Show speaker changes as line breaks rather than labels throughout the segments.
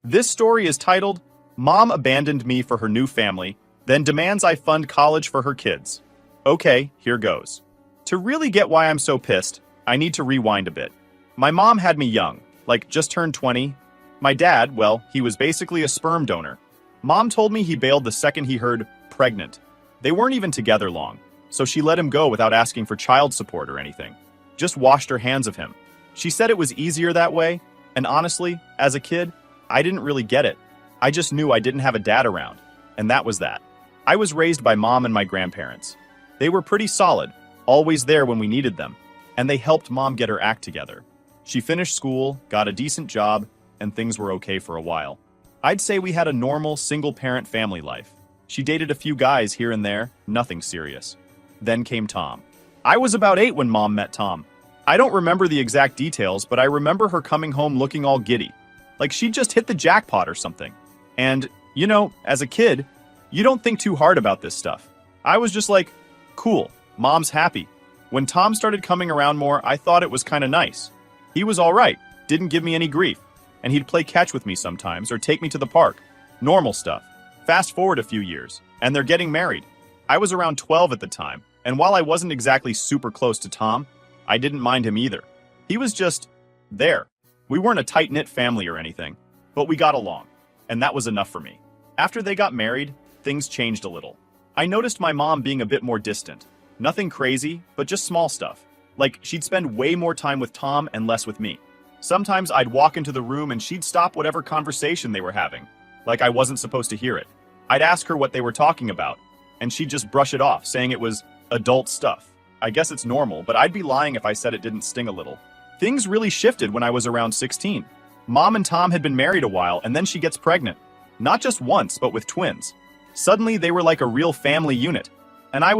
This story is titled, Mom Abandoned Me for Her New Family, Then Demands I Fund College for Her Kids. Okay, here goes. To really get why I'm so pissed, I need to rewind a bit. My mom had me young, like just turned 20. My dad, well, he was basically a sperm donor. Mom told me he bailed the second he heard pregnant. They weren't even together long, so she let him go without asking for child support or anything. Just washed her hands of him. She said it was easier that way, and honestly, as a kid, I didn't really get it. I just knew I didn't have a dad around, and that was that. I was raised by mom and my grandparents. They were pretty solid, always there when we needed them, and they helped mom get her act together. She finished school, got a decent job, and things were okay for a while. I'd say we had a normal, single-parent family life. She dated a few guys here and there, nothing serious. Then came Tom. I was about 8 when mom met Tom. I don't remember the exact details, but I remember her coming home looking all giddy, like she'd just hit the jackpot or something. And, you know, as a kid, you don't think too hard about this stuff. I was just like, cool, mom's happy. When Tom started coming around more, I thought it was kind of nice. He was all right, didn't give me any grief, and he'd play catch with me sometimes or take me to the park. Normal stuff. Fast forward a few years, and they're getting married. I was around 12 at the time, and while I wasn't exactly super close to Tom, I didn't mind him either. He was just there. We weren't a tight-knit family or anything, but we got along, and that was enough for me. After they got married, things changed a little. I noticed my mom being a bit more distant. Nothing crazy, but just small stuff. Like, she'd spend way more time with Tom and less with me. Sometimes I'd walk into the room and she'd stop whatever conversation they were having, like I wasn't supposed to hear it. I'd ask her what they were talking about, and she'd just brush it off, saying it was adult stuff. I guess it's normal, but I'd be lying if I said it didn't sting a little. Things really shifted when I was around 16. Mom and Tom had been married a while, and then she gets pregnant. Not just once, but with twins. Suddenly, they were like a real family unit. And I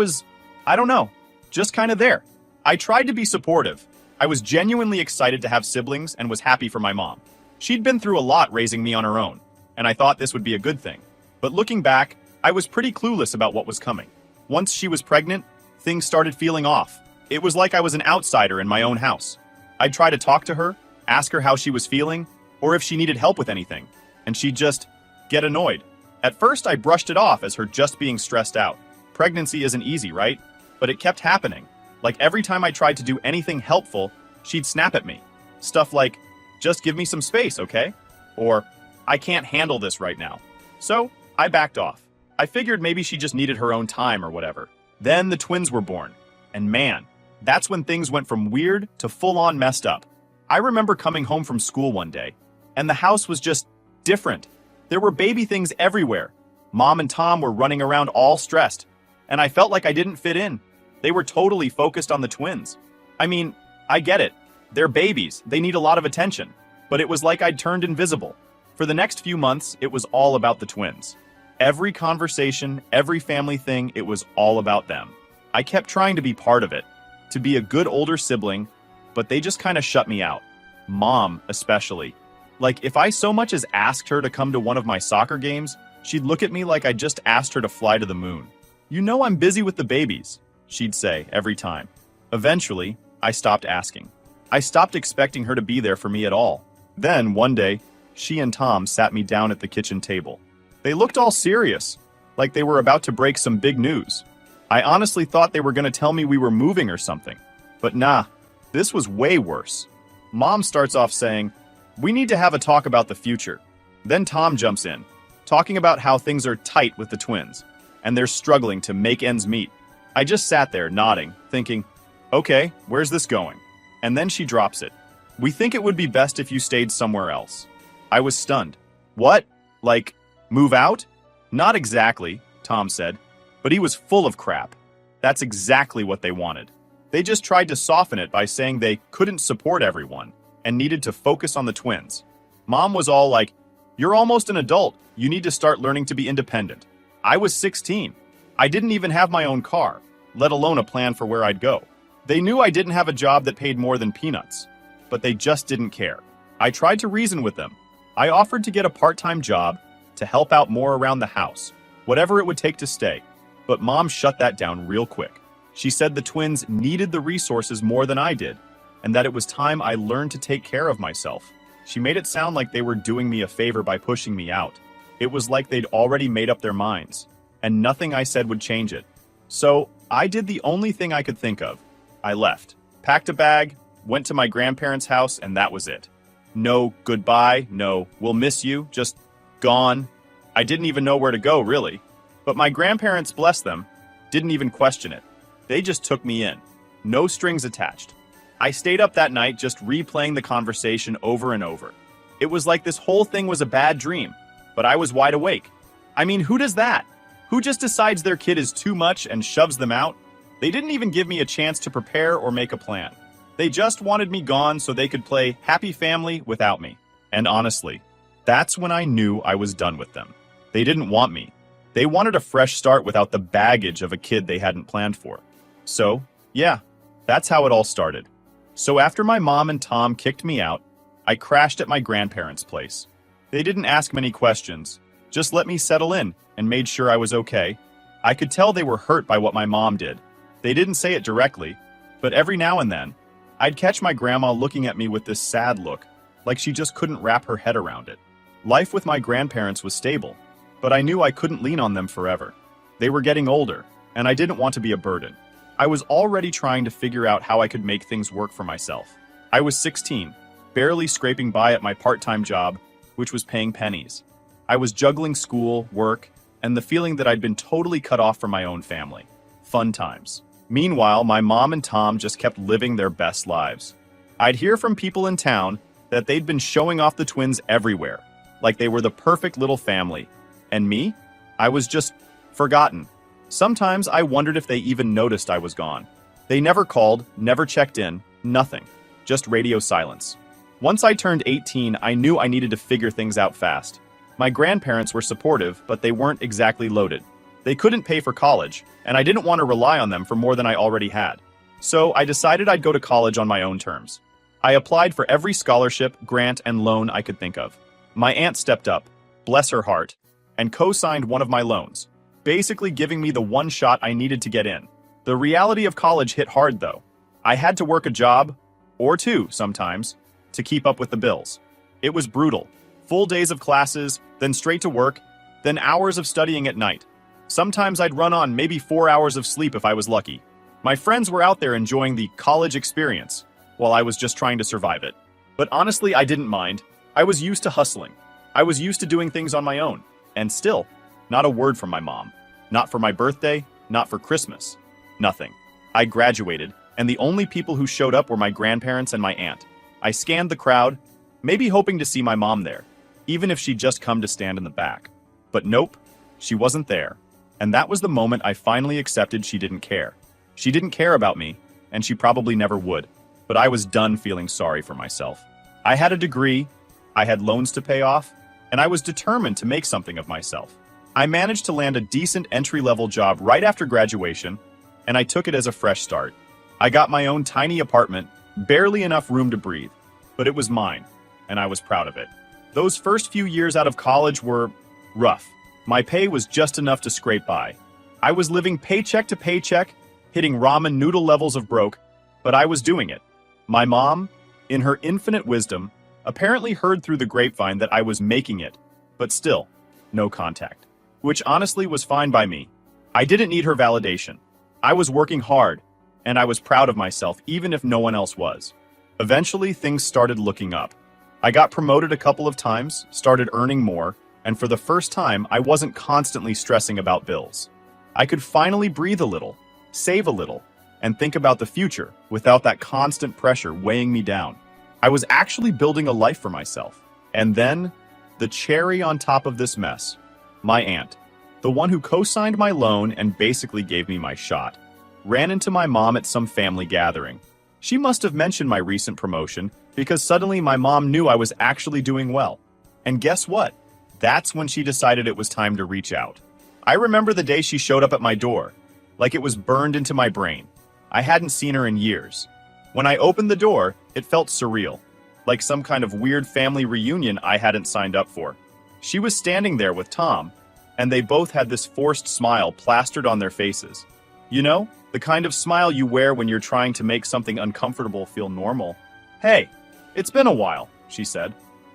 don't know, just kind of there. I tried to be supportive. I was genuinely excited to have siblings and was happy for my mom. She'd been through a lot raising me on her own, and I thought this would be a good thing. But looking back, I was pretty clueless about what was coming. Once she was pregnant, things started feeling off. It was like I was an outsider in my own house. I'd try to talk to her, ask her how she was feeling, or if she needed help with anything, and she'd just get annoyed. At first, I brushed it off as her just being stressed out. Pregnancy isn't easy, right? But it kept happening. Like every time I tried to do anything helpful, she'd snap at me. Stuff like, just give me some space, okay? Or, I can't handle this right now. So, I backed off. I figured maybe she just needed her own time or whatever. Then the twins were born. And man, that's when things went from weird to full-on messed up. I remember coming home from school one day, and the house was just different. There were baby things everywhere. Mom and Tom were running around all stressed, and I felt like I didn't fit in. They were totally focused on the twins. I mean, I get it. They're babies, they need a lot of attention. But it was like I'd turned invisible. For the next few months, it was all about the twins. Every conversation, every family thing, it was all about them. I kept trying to be part of it, to be a good older sibling, but they just kind of shut me out. Mom, especially. Like, if I so much as asked her to come to one of my soccer games, she'd look at me like I just asked her to fly to the moon. You know I'm busy with the babies, she'd say every time. Eventually, I stopped asking. I stopped expecting her to be there for me at all. Then, one day, she and Tom sat me down at the kitchen table. They looked all serious, like they were about to break some big news. I honestly thought they were going to tell me we were moving or something. But nah, this was way worse. Mom starts off saying, "We need to have a talk about the future." Then Tom jumps in, talking about how things are tight with the twins, and they're struggling to make ends meet. I just sat there nodding, thinking, okay, where's this going? And then she drops it. "We think it would be best if you stayed somewhere else." I was stunned. What? Like, move out? Not exactly, Tom said, but he was full of crap. That's exactly what they wanted. They just tried to soften it by saying they couldn't support everyone and needed to focus on the twins. Mom was all like, "You're almost an adult. You need to start learning to be independent." I was 16. I didn't even have my own car, let alone a plan for where I'd go. They knew I didn't have a job that paid more than peanuts, but they just didn't care. I tried to reason with them. I offered to get a part-time job to help out more around the house, whatever it would take to stay. But Mom shut that down real quick. She said the twins needed the resources more than I did, and that it was time I learned to take care of myself. She made it sound like they were doing me a favor by pushing me out. It was like they'd already made up their minds, and nothing I said would change it. So, I did the only thing I could think of. I left, packed a bag, went to my grandparents' house, and that was it. No goodbye, no we'll miss you, just gone. I didn't even know where to go, really. But my grandparents, bless them, didn't even question it. They just took me in. No strings attached. I stayed up that night just replaying the conversation over and over. It was like this whole thing was a bad dream, but I was wide awake. I mean, who does that? Who just decides their kid is too much and shoves them out? They didn't even give me a chance to prepare or make a plan. They just wanted me gone so they could play happy family without me. And honestly, that's when I knew I was done with them. They didn't want me. They wanted a fresh start without the baggage of a kid they hadn't planned for. So, yeah, that's how it all started. So after my mom and Tom kicked me out, I crashed at my grandparents' place. They didn't ask many questions, just let me settle in and made sure I was okay. I could tell they were hurt by what my mom did. They didn't say it directly, but every now and then, I'd catch my grandma looking at me with this sad look, like she just couldn't wrap her head around it. Life with my grandparents was stable, but I knew I couldn't lean on them forever. They were getting older, and I didn't want to be a burden. I was already trying to figure out how I could make things work for myself. I was 16, barely scraping by at my part-time job, which was paying pennies. I was juggling school, work, and the feeling that I'd been totally cut off from my own family. Fun times. Meanwhile, my mom and Tom just kept living their best lives. I'd hear from people in town that they'd been showing off the twins everywhere, like they were the perfect little family. And me? I was just forgotten. Sometimes I wondered if they even noticed I was gone. They never called, never checked in, nothing. Just radio silence. Once I turned 18, I knew I needed to figure things out fast. My grandparents were supportive, but they weren't exactly loaded. They couldn't pay for college, and I didn't want to rely on them for more than I already had. So I decided I'd go to college on my own terms. I applied for every scholarship, grant, and loan I could think of. My aunt stepped up, bless her heart, and co-signed one of my loans, basically giving me the one shot I needed to get in. The reality of college hit hard, though. I had to work a job, or two sometimes, to keep up with the bills. It was brutal. Full days of classes, then straight to work, then hours of studying at night. Sometimes I'd run on maybe 4 hours of sleep if I was lucky. My friends were out there enjoying the college experience, while I was just trying to survive it. But honestly, I didn't mind. I was used to hustling. I was used to doing things on my own. And still, not a word from my mom. Not for my birthday, not for Christmas. Nothing. I graduated, and the only people who showed up were my grandparents and my aunt. I scanned the crowd, maybe hoping to see my mom there, even if she'd just come to stand in the back. But nope, she wasn't there. And that was the moment I finally accepted she didn't care. She didn't care about me, and she probably never would. But I was done feeling sorry for myself. I had a degree, I had loans to pay off, and I was determined to make something of myself. I managed to land a decent entry-level job right after graduation, and I took it as a fresh start. I got my own tiny apartment, barely enough room to breathe, but it was mine, and I was proud of it. Those first few years out of college were rough. My pay was just enough to scrape by. I was living paycheck to paycheck, hitting ramen noodle levels of broke, but I was doing it. My mom, in her infinite wisdom, apparently heard through the grapevine that I was making it, but still, no contact. Which honestly was fine by me. I didn't need her validation. I was working hard, and I was proud of myself even if no one else was. Eventually, things started looking up. I got promoted a couple of times, started earning more, and for the first time, I wasn't constantly stressing about bills. I could finally breathe a little, save a little, and think about the future without that constant pressure weighing me down. I was actually building a life for myself. And then, the cherry on top of this mess, my aunt, the one who co-signed my loan and basically gave me my shot, ran into my mom at some family gathering. She must have mentioned my recent promotion because suddenly my mom knew I was actually doing well. And guess what? That's when she decided it was time to reach out. I remember the day she showed up at my door, like it was burned into my brain. I hadn't seen her in years. When I opened the door, it felt surreal, like some kind of weird family reunion I hadn't signed up for. She was standing there with Tom, and they both had this forced smile plastered on their faces. You know, the kind of smile you wear when you're trying to make something uncomfortable feel normal. "Hey, it's been a while," she said.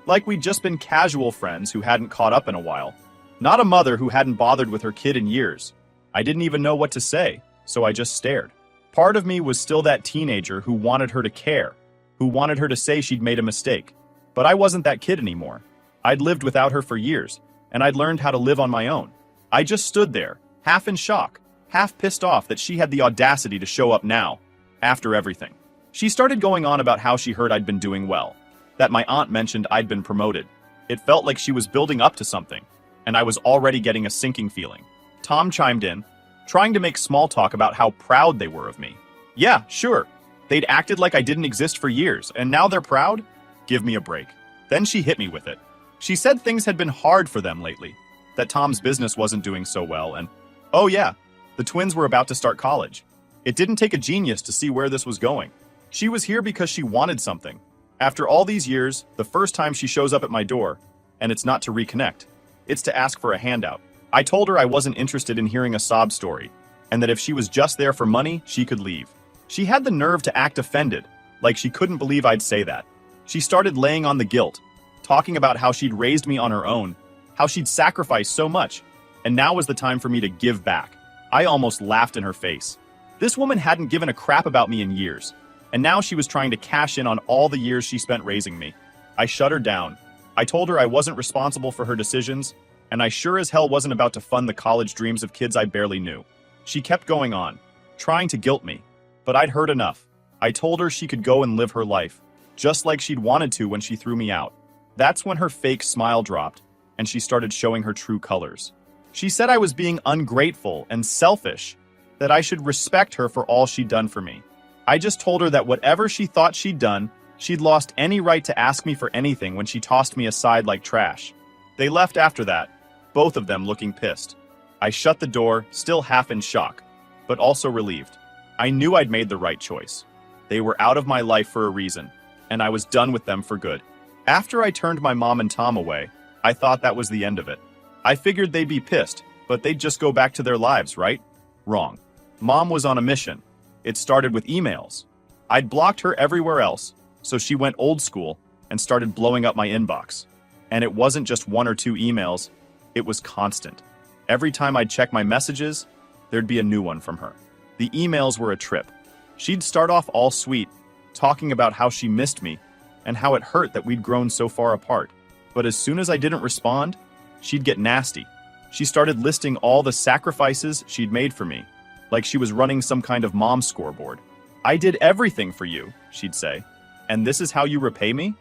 Like we'd just been casual friends who hadn't caught up in a while. Not a mother who hadn't bothered with her kid in years. I didn't even know what to say, so I just stared. Part of me was still that teenager who wanted her to care, who wanted her to say she'd made a mistake. But I wasn't that kid anymore. I'd lived without her for years, and I'd learned how to live on my own. I just stood there, half in shock, half pissed off that she had the audacity to show up now, after everything. She started going on about how she heard I'd been doing well, that my aunt mentioned I'd been promoted. It felt like she was building up to something, and I was already getting a sinking feeling. Tom chimed in, trying to make small talk about how proud they were of me. Yeah, sure. They'd acted like I didn't exist for years, and now they're proud? Give me a break. Then she hit me with it. She said things had been hard for them lately, that Tom's business wasn't doing so well, and, oh yeah, the twins were about to start college. It didn't take a genius to see where this was going. She was here because she wanted something. After all these years, the first time she shows up at my door, and it's not to reconnect, it's to ask for a handout. I told her I wasn't interested in hearing a sob story, and that if she was just there for money, she could leave. She had the nerve to act offended, like she couldn't believe I'd say that. She started laying on the guilt, talking about how she'd raised me on her own, how she'd sacrificed so much, and now was the time for me to give back. I almost laughed in her face. This woman hadn't given a crap about me in years, and now she was trying to cash in on all the years she spent raising me. I shut her down. I told her I wasn't responsible for her decisions, and I sure as hell wasn't about to fund the college dreams of kids I barely knew. She kept going on, trying to guilt me, but I'd heard enough. I told her she could go and live her life, just like she'd wanted to when she threw me out. That's when her fake smile dropped, and she started showing her true colors. She said I was being ungrateful and selfish, that I should respect her for all she'd done for me. I just told her that whatever she thought she'd done, she'd lost any right to ask me for anything when she tossed me aside like trash. They left after that, both of them looking pissed. I shut the door, still half in shock, but also relieved. I knew I'd made the right choice. They were out of my life for a reason, and I was done with them for good. After I turned my mom and Tom away, I thought that was the end of it. I figured they'd be pissed, but they'd just go back to their lives, right? Wrong. Mom was on a mission. It started with emails. I'd blocked her everywhere else, so she went old school and started blowing up my inbox. And it wasn't just one or two emails, it was constant. Every time I'd check my messages, there'd be a new one from her. The emails were a trip. She'd start off all sweet, talking about how she missed me and how it hurt that we'd grown so far apart. But as soon as I didn't respond, she'd get nasty. She started listing all the sacrifices she'd made for me, like she was running some kind of mom scoreboard. I did everything for you, she'd say, and this is how you repay me?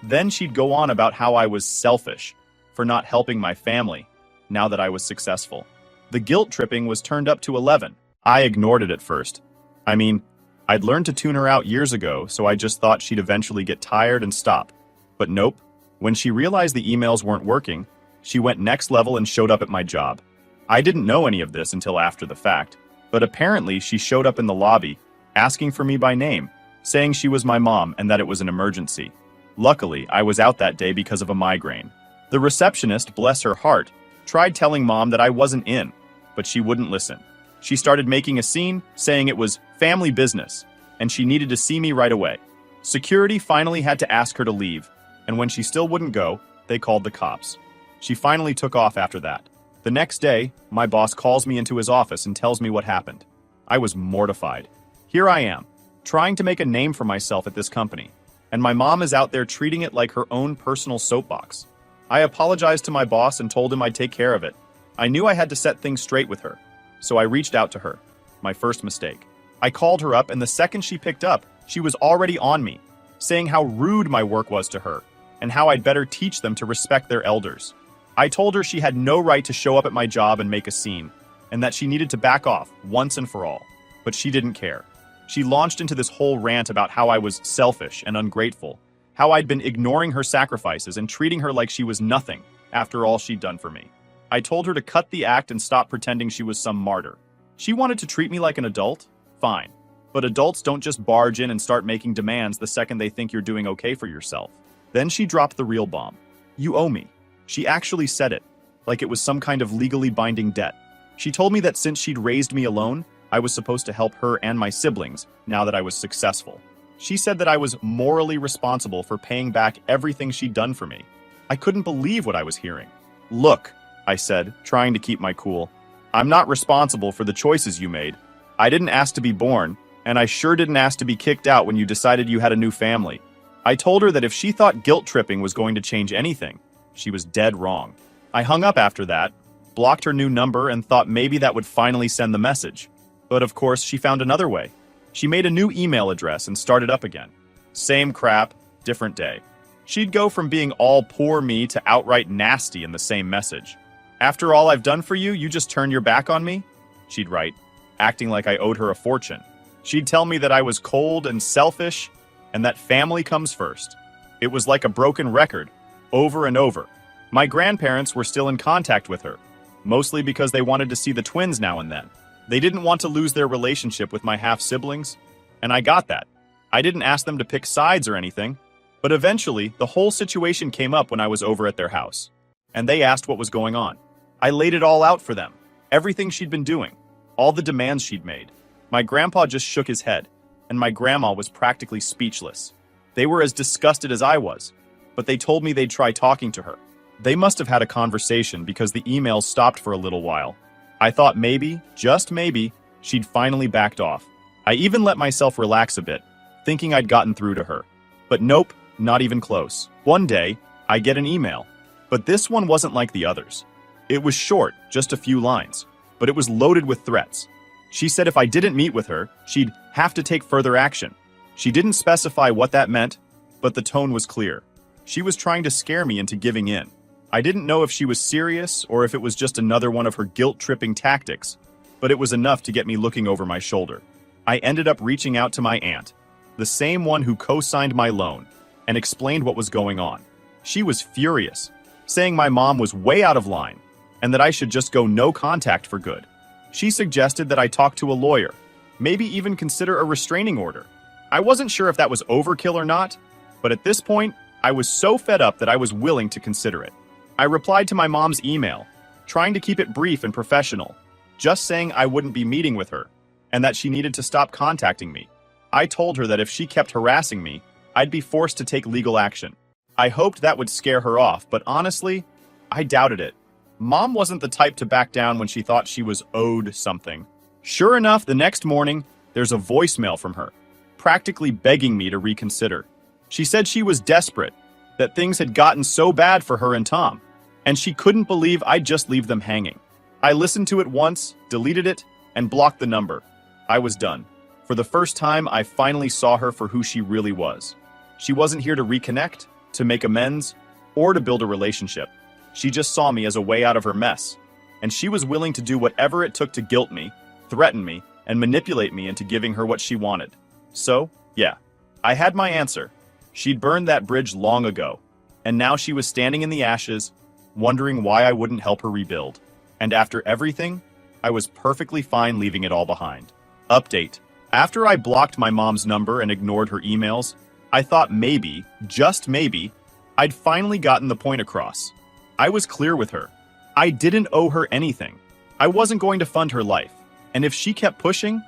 Then she'd go on about how I was selfish for not helping my family, now that I was successful. The guilt tripping was turned up to 11. I ignored it at first. I mean, I'd learned to tune her out years ago, so I just thought she'd eventually get tired and stop. But nope. When she realized the emails weren't working, she went next level and showed up at my job. I didn't know any of this until after the fact, but apparently she showed up in the lobby, asking for me by name, saying she was my mom and that it was an emergency. Luckily, I was out that day because of a migraine. The receptionist, bless her heart, tried telling Mom that I wasn't in, but she wouldn't listen. She started making a scene, saying it was family business, and she needed to see me right away. Security finally had to ask her to leave, and when she still wouldn't go, they called the cops. She finally took off after that. The next day, my boss calls me into his office and tells me what happened. I was mortified. Here I am, trying to make a name for myself at this company, and my mom is out there treating it like her own personal soapbox. I apologized to my boss and told him I'd take care of it. I knew I had to set things straight with her, so I reached out to her. My first mistake. I called her up, and the second she picked up, she was already on me, saying how rude my work was to her, and how I'd better teach them to respect their elders. I told her she had no right to show up at my job and make a scene, and that she needed to back off once and for all. But she didn't care. She launched into this whole rant about how I was selfish and ungrateful, how I'd been ignoring her sacrifices and treating her like she was nothing after all she'd done for me. I told her to cut the act and stop pretending she was some martyr. She wanted to treat me like an adult? Fine. But adults don't just barge in and start making demands the second they think you're doing okay for yourself. Then she dropped the real bomb. You owe me. She actually said it, like it was some kind of legally binding debt. She told me that since she'd raised me alone, I was supposed to help her and my siblings now that I was successful. She said that I was morally responsible for paying back everything she'd done for me, I couldn't believe what I was hearing. Look, I said, trying to keep my cool. I'm not responsible for the choices you made. I didn't ask to be born, and I sure didn't ask to be kicked out when you decided you had a new family. I told her that if she thought guilt tripping was going to change anything, she was dead wrong. I hung up after that, blocked her new number, and thought maybe that would finally send the message. But of course, she found another way. She made a new email address and started up again. Same crap, different day. She'd go from being all poor me to outright nasty in the same message. After all I've done for you, you just turn your back on me? She'd write, acting like I owed her a fortune. She'd tell me that I was cold and selfish, and that family comes first. It was like a broken record, over and over. My grandparents were still in contact with her, mostly because they wanted to see the twins now and then. They didn't want to lose their relationship with my half-siblings, and I got that. I didn't ask them to pick sides or anything, but eventually, the whole situation came up when I was over at their house, and they asked what was going on. I laid it all out for them, everything she'd been doing, all the demands she'd made. My grandpa just shook his head, and my grandma was practically speechless. They were as disgusted as I was, but they told me they'd try talking to her. They must have had a conversation because the emails stopped for a little while. I thought maybe, just maybe, she'd finally backed off. I even let myself relax a bit, thinking I'd gotten through to her. But nope, not even close. One day, I get an email, but this one wasn't like the others. It was short, just a few lines, but it was loaded with threats. She said if I didn't meet with her, she'd have to take further action. She didn't specify what that meant, but the tone was clear. She was trying to scare me into giving in. I didn't know if she was serious or if it was just another one of her guilt-tripping tactics, but it was enough to get me looking over my shoulder. I ended up reaching out to my aunt, the same one who co-signed my loan, and explained what was going on. She was furious, saying my mom was way out of line and that I should just go no contact for good. She suggested that I talk to a lawyer, maybe even consider a restraining order. I wasn't sure if that was overkill or not, but at this point, I was so fed up that I was willing to consider it. I replied to my mom's email, trying to keep it brief and professional, just saying I wouldn't be meeting with her, and that she needed to stop contacting me. I told her that if she kept harassing me, I'd be forced to take legal action. I hoped that would scare her off, but honestly, I doubted it. Mom wasn't the type to back down when she thought she was owed something. Sure enough, the next morning, there's a voicemail from her, practically begging me to reconsider. She said she was desperate, that things had gotten so bad for her and Tom, and she couldn't believe I'd just leave them hanging. I listened to it once, deleted it, and blocked the number. I was done. For the first time, I finally saw her for who she really was. She wasn't here to reconnect, to make amends, or to build a relationship. She just saw me as a way out of her mess, and she was willing to do whatever it took to guilt me, threaten me, and manipulate me into giving her what she wanted. So, yeah, I had my answer. She'd burned that bridge long ago, and now she was standing in the ashes, wondering why I wouldn't help her rebuild. And after everything, I was perfectly fine leaving it all behind. Update. After I blocked my mom's number and ignored her emails, I thought maybe, just maybe, I'd finally gotten the point across. I was clear with her. I didn't owe her anything. I wasn't going to fund her life, and if she kept pushing,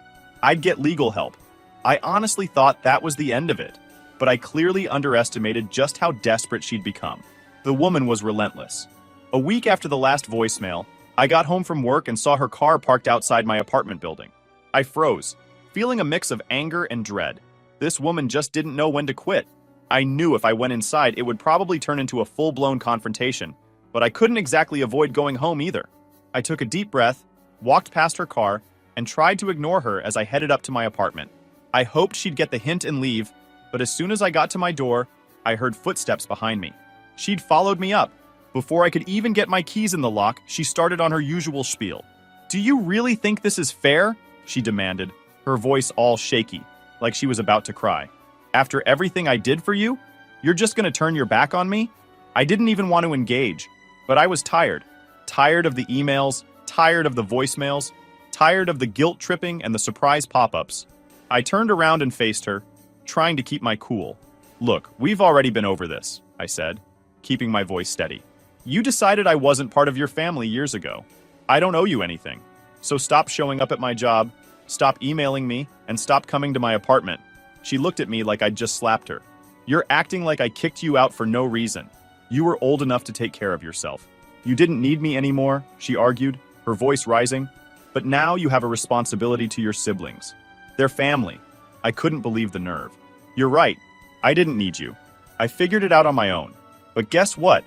I'd get legal help. I honestly thought that was the end of it, but I clearly underestimated just how desperate she'd become. The woman was relentless. A week after the last voicemail, I got home from work and saw her car parked outside my apartment building. I froze, feeling a mix of anger and dread. This woman just didn't know when to quit. I knew if I went inside, it would probably turn into a full-blown confrontation, but I couldn't exactly avoid going home either. I took a deep breath, walked past her car, and tried to ignore her as I headed up to my apartment. I hoped she'd get the hint and leave, but as soon as I got to my door, I heard footsteps behind me. She'd followed me up. Before I could even get my keys in the lock, she started on her usual spiel. "Do you really think this is fair?" she demanded, her voice all shaky, like she was about to cry. "After everything I did for you, you're just gonna turn your back on me?" I didn't even want to engage, but I was tired. Tired of the emails, tired of the voicemails, tired of the guilt tripping and the surprise pop-ups. I turned around and faced her, trying to keep my cool. "Look, we've already been over this," I said, keeping my voice steady. "You decided I wasn't part of your family years ago. I don't owe you anything. So stop showing up at my job, stop emailing me, and stop coming to my apartment." She looked at me like I'd just slapped her. "You're acting like I kicked you out for no reason. You were old enough to take care of yourself. You didn't need me anymore, she argued, her voice rising. But now you have a responsibility to your siblings. They're family. I couldn't believe the nerve. You're right. I didn't need you. I figured it out on my own. But guess what?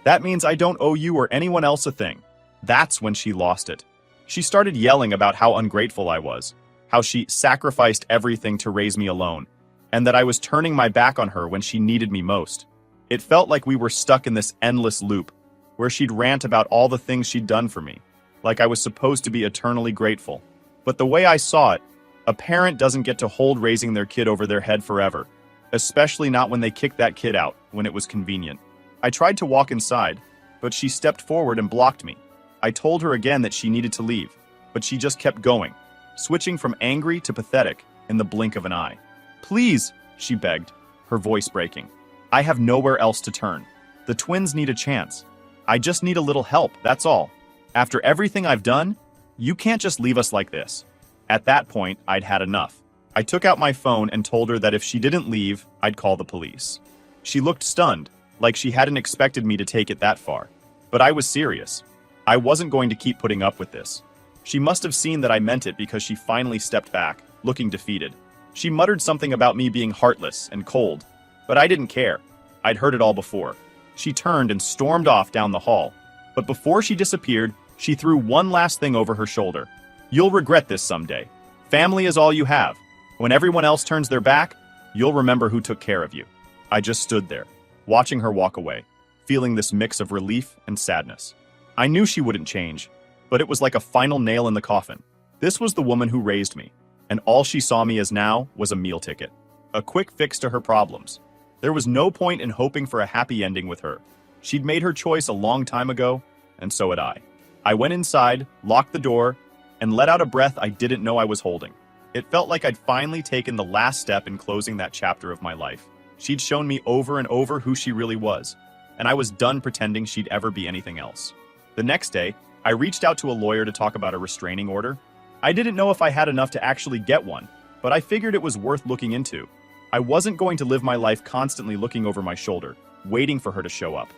That means I don't owe you or anyone else a thing. That's when she lost it. She started yelling about how ungrateful I was, how she sacrificed everything to raise me alone, and that I was turning my back on her when she needed me most. It felt like we were stuck in this endless loop, where she'd rant about all the things she'd done for me, like I was supposed to be eternally grateful. But the way I saw it, a parent doesn't get to hold raising their kid over their head forever, especially not when they kicked that kid out when it was convenient. I tried to walk inside, but she stepped forward and blocked me. I told her again that she needed to leave, but she just kept going, switching from angry to pathetic in the blink of an eye. Please, she begged, her voice breaking. I have nowhere else to turn. The twins need a chance. I just need a little help, that's all. After everything I've done, you can't just leave us like this. At that point, I'd had enough. I took out my phone and told her that if she didn't leave, I'd call the police. She looked stunned, like she hadn't expected me to take it that far. But I was serious. I wasn't going to keep putting up with this. She must have seen that I meant it because she finally stepped back, looking defeated. She muttered something about me being heartless and cold, but I didn't care. I'd heard it all before. She turned and stormed off down the hall. But before she disappeared, she threw one last thing over her shoulder. You'll regret this someday. Family is all you have. When everyone else turns their back, you'll remember who took care of you. I just stood there, watching her walk away, feeling this mix of relief and sadness. I knew she wouldn't change, but it was like a final nail in the coffin. This was the woman who raised me, and all she saw me as now was a meal ticket, a quick fix to her problems. There was no point in hoping for a happy ending with her. She'd made her choice a long time ago, and so had I. I went inside, locked the door, and let out a breath I didn't know I was holding. It felt like I'd finally taken the last step in closing that chapter of my life. She'd shown me over and over who she really was, and I was done pretending she'd ever be anything else. The next day, I reached out to a lawyer to talk about a restraining order. I didn't know if I had enough to actually get one, but I figured it was worth looking into. I wasn't going to live my life constantly looking over my shoulder, waiting for her to show up.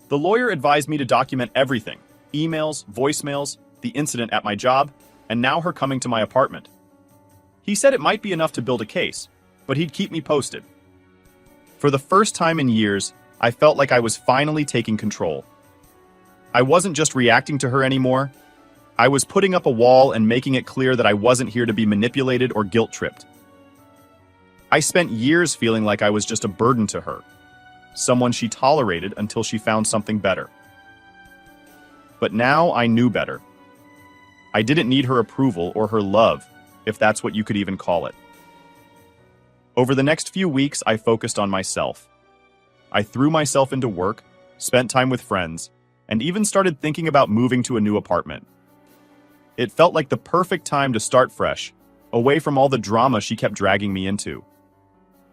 The lawyer advised me to document everything: emails, voicemails, the incident at my job, and now her coming to my apartment. He said it might be enough to build a case, but he'd keep me posted. For the first time in years, I felt like I was finally taking control. I wasn't just reacting to her anymore. I was putting up a wall and making it clear that I wasn't here to be manipulated or guilt-tripped. I spent years feeling like I was just a burden to her, someone she tolerated until she found something better. But now I knew better. I didn't need her approval or her love, if that's what you could even call it. Over the next few weeks, I focused on myself. I threw myself into work, spent time with friends, and even started thinking about moving to a new apartment. It felt like the perfect time to start fresh, away from all the drama she kept dragging me into.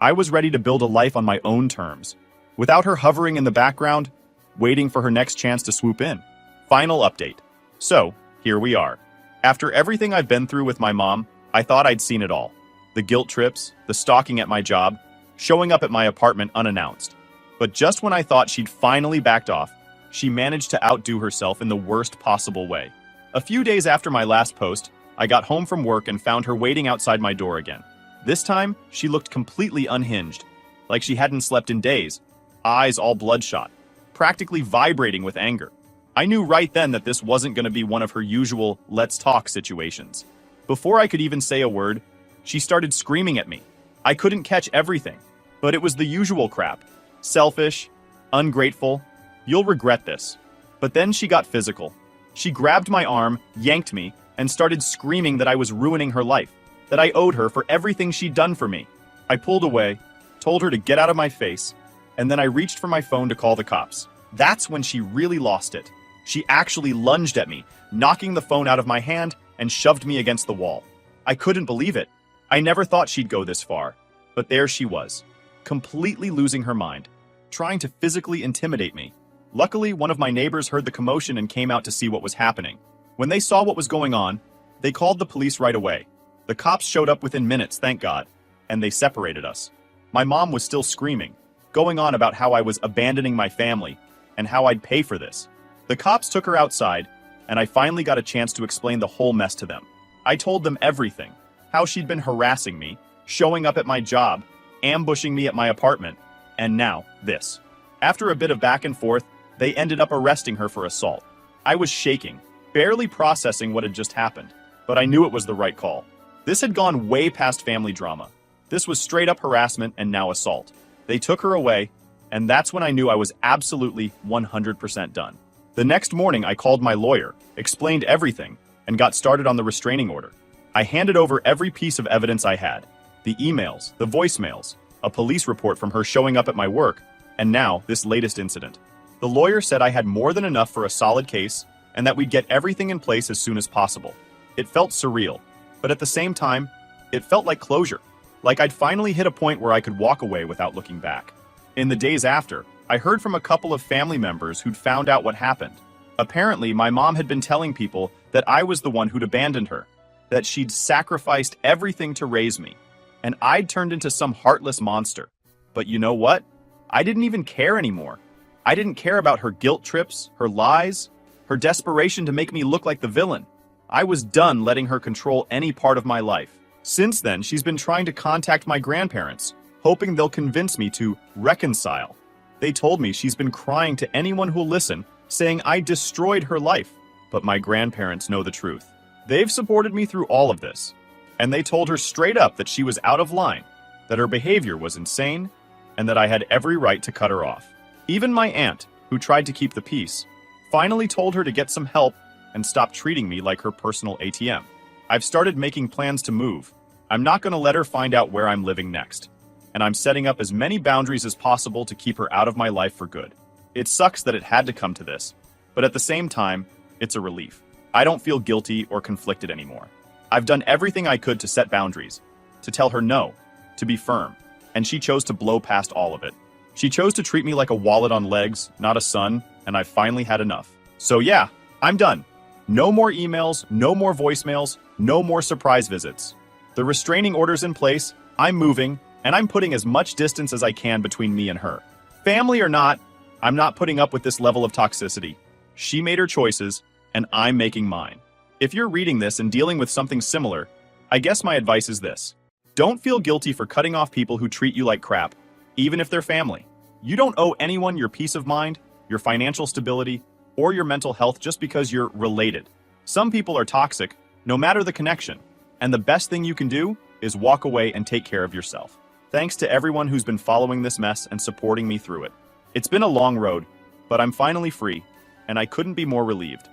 I was ready to build a life on my own terms, without her hovering in the background, waiting for her next chance to swoop in. Final update. So, here we are. After everything I've been through with my mom, I thought I'd seen it all. The guilt trips, the stalking at my job, showing up at my apartment unannounced. But just when I thought she'd finally backed off, she managed to outdo herself in the worst possible way. A few days after my last post, I got home from work and found her waiting outside my door again. This time, she looked completely unhinged, like she hadn't slept in days, eyes all bloodshot, practically vibrating with anger. I knew right then that this wasn't going to be one of her usual let's talk situations. Before I could even say a word, she started screaming at me. I couldn't catch everything, but it was the usual crap. Selfish, ungrateful, you'll regret this. But then she got physical. She grabbed my arm, yanked me, and started screaming that I was ruining her life, that I owed her for everything she'd done for me. I pulled away, told her to get out of my face, and then I reached for my phone to call the cops. That's when she really lost it. She actually lunged at me, knocking the phone out of my hand and shoved me against the wall. I couldn't believe it. I never thought she'd go this far. But there she was, completely losing her mind, trying to physically intimidate me. Luckily, one of my neighbors heard the commotion and came out to see what was happening. When they saw what was going on, they called the police right away. The cops showed up within minutes, thank God, and they separated us. My mom was still screaming, going on about how I was abandoning my family and how I'd pay for this. The cops took her outside, and I finally got a chance to explain the whole mess to them. I told them everything, how she'd been harassing me, showing up at my job, ambushing me at my apartment, and now this. After a bit of back and forth, they ended up arresting her for assault. I was shaking, barely processing what had just happened, but I knew it was the right call. This had gone way past family drama. This was straight up harassment and now assault. They took her away, and that's when I knew I was absolutely 100% done. The next morning, I called my lawyer, explained everything, and got started on the restraining order. I handed over every piece of evidence I had. The emails, the voicemails, a police report from her showing up at my work, and now this latest incident. The lawyer said I had more than enough for a solid case, and that we'd get everything in place as soon as possible. It felt surreal, but at the same time, it felt like closure. Like I'd finally hit a point where I could walk away without looking back. In the days after, I heard from a couple of family members who'd found out what happened. Apparently, my mom had been telling people that I was the one who'd abandoned her, that she'd sacrificed everything to raise me, and I'd turned into some heartless monster. But you know what? I didn't even care anymore. I didn't care about her guilt trips, her lies, her desperation to make me look like the villain. I was done letting her control any part of my life. Since then, she's been trying to contact my grandparents, hoping they'll convince me to reconcile. They told me she's been crying to anyone who'll listen, saying I destroyed her life. But my grandparents know the truth. They've supported me through all of this. And they told her straight up that she was out of line, that her behavior was insane, and that I had every right to cut her off. Even my aunt, who tried to keep the peace, finally told her to get some help and stop treating me like her personal ATM. I've started making plans to move. I'm not going to let her find out where I'm living next. And I'm setting up as many boundaries as possible to keep her out of my life for good. It sucks that it had to come to this, but at the same time, it's a relief. I don't feel guilty or conflicted anymore. I've done everything I could to set boundaries, to tell her no, to be firm, and she chose to blow past all of it. She chose to treat me like a wallet on legs, not a son, and I've finally had enough. So yeah, I'm done. No more emails, no more voicemails, no more surprise visits. The restraining order's in place, I'm moving, and I'm putting as much distance as I can between me and her. Family or not, I'm not putting up with this level of toxicity. She made her choices, and I'm making mine. If you're reading this and dealing with something similar, I guess my advice is this. Don't feel guilty for cutting off people who treat you like crap, even if they're family. You don't owe anyone your peace of mind, your financial stability, or your mental health just because you're related. Some people are toxic, no matter the connection, and the best thing you can do is walk away and take care of yourself. Thanks to everyone who's been following this mess and supporting me through it. It's been a long road, but I'm finally free, and I couldn't be more relieved.